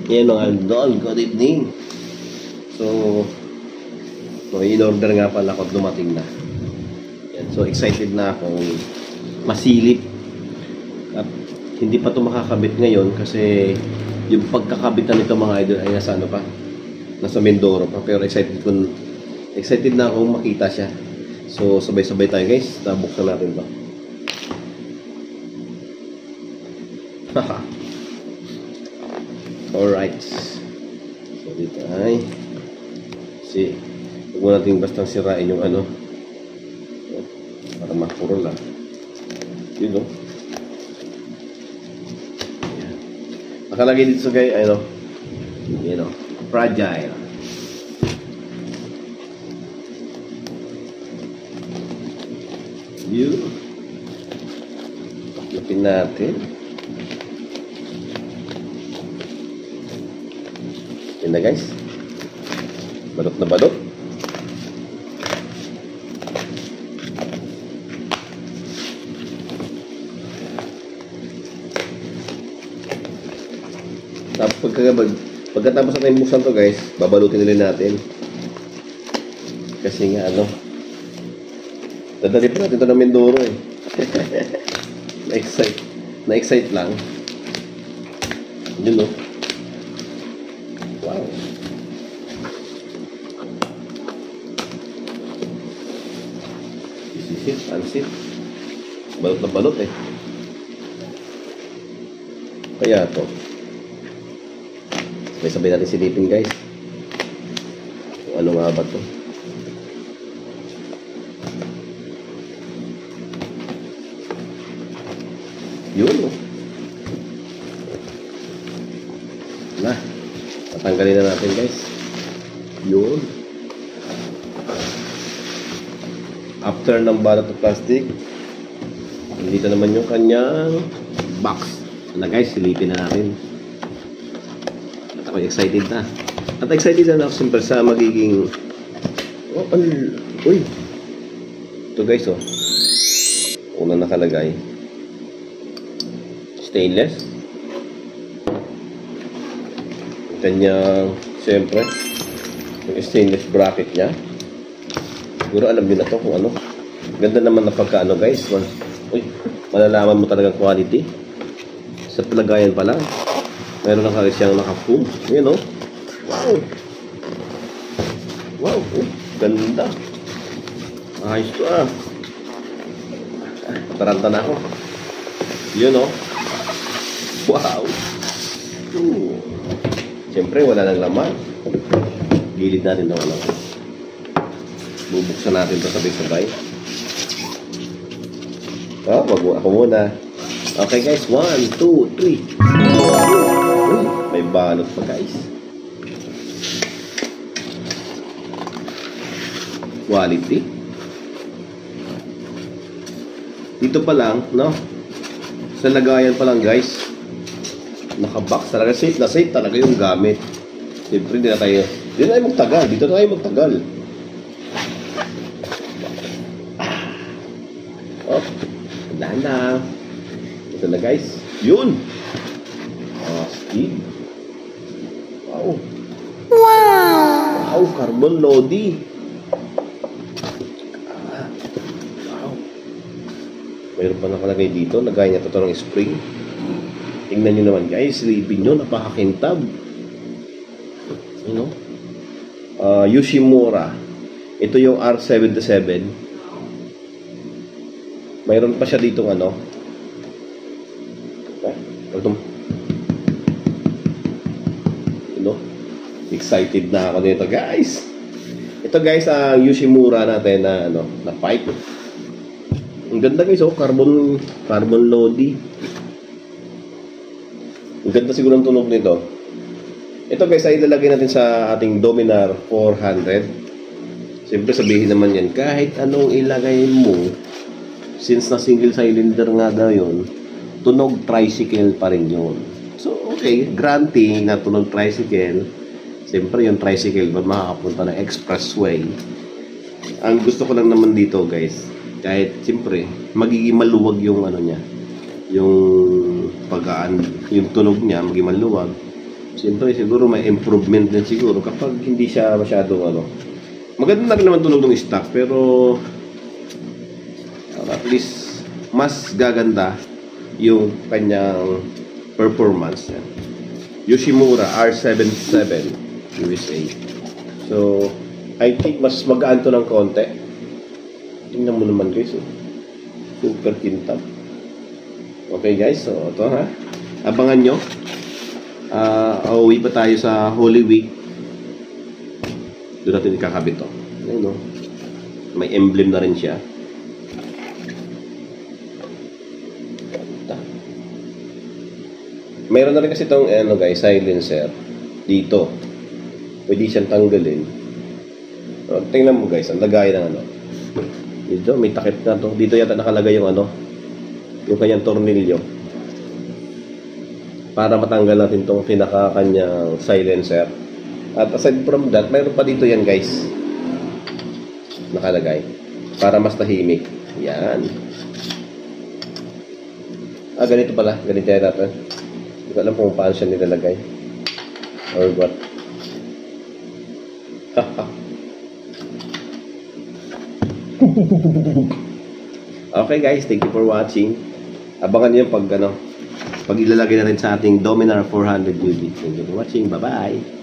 Yan mga idol, good evening. So in-order nga pala ako, dumating na. Yan, so excited na akong masilip. At hindi pa ito makakabit ngayon kasi yung pagkakabitan nito mga idol ay nasa ano pa? Nasa Mindoro pa. Pero excited na akong makita siya. So sabay-sabay tayo guys, nabuksan natin ito. Haha. Alright. So dito ay huwag mo natin bastang sirain yung ano para makuro lang. Yun o. Nakalagay dito sa guy, ano, you know, fragile. Yun. Lapin natin. Yun na guys. Balot na balot. Tapos pagkatapos natin buksan to guys, babalutin nila natin. Kasi nga ano, dadali pa natin ito ng Mindoro eh. Na-excite lang. Yun no. Wow. Isisit, ansit. Balot na balot eh. Kaya to. Sabay natin silipin guys. Kung ano nga ba to. Yun oh. Na. Tatanggalin na natin guys. Yun. After ng balot ng plastic, dito naman yung kanyang box. Na guys, silipin na natin. At ako excited na. At excited na ako siyempre sa magiging uy. Ito guys oh. Una nakalagay. Stainless. Kanyang siyempre yung stainless bracket nya. Siguro alam nyo na to kung ano. Ganda naman na pagkaano guys. Uy, malalaman mo talagang quality sa palagayan pa lang. Meron na kagad siyang naka-foam. Yun o. Wow. Wow. Ganda. Ayos to ah. Taranta na ako. Yun o. Wow. Siyempre wala nang laman. Gilid natin ng ano. Bubuksan natin ito sabay-sabay. Oh, ako muna. Okay guys, 1, 2, 3. May balot pa guys. Quality. Dito pa lang, no? Sa lagayan pa lang guys. Naka-box talaga. Safe na safe talaga yung gamit. Siyempre, hindi na tayo magtagal. Dito na tayo magtagal. Oh, dahan na. Ito na guys. Yun. Steve. Wow. Wow, carbon lodi. Wow. Mayroon pa nakalagay dito. Lagay niya ito ng spring. Tingnan nyo naman guys. Silipin nyo. Napakakintab. You know? Yoshimura. Ito yung R77. Mayroon pa siya dito ano. Excited na ako nito guys. Ito guys ang Yoshimura natin na ano, na pipe. Ang ganda guys oh, carbon lodi. Ang ganda siguro ng tunog nito. Ito guys ay ilalagay natin sa ating Dominar 400. Siyempre sabihin naman yan, kahit anong ilagay mo, since na single cylinder nga daw yun, tunog tricycle pa rin yun. So okay, granting na tunog tricycle. Siyempre yung tricycle ba makakapunta ng expressway. Ang gusto ko lang naman dito guys, kahit siyempre magiging maluwag yung ano niya, yung pagkaan, yung tunog niya magiging maluwag. Siyempre, siguro may improvement din siguro kapag hindi siya masyadong ano. Maganda na rin naman tunog ng stock, pero at least mas gaganda yung kanyang performance. Yan. Yoshimura R77 USA. So, I think mas magaan to ng konti. Tingnan mo naman guys. Oh. Super kintab. Okay guys, so ito ha. Abangan nyo. Uuwi pa tayo sa Holy Week. Doon natin ikakabit to. Ayun, no? May emblem na rin siya. Mayroon na rin kasi itong ano guys, silencer dito. Pwede siyang tanggalin. Tingnan mo guys, ang lagay ng ano. Dito, may takip na to. Dito yata nakalagay yung ano, yung kanyang tornilyo. Para matanggal natin tong pinaka-kanyang silencer. At aside from that, mayroon pa dito yan guys. Nakalagay. Para mas tahimik. Yan. Ganito pala. Ganito yan natin. Hindi ko alam kung paano siya nilalagay. Or what. Okay guys, thank you for watching. Abangan niyo pag ilalagay na rin sa ating Dominar 400 unit. Thank you for watching. Bye-bye.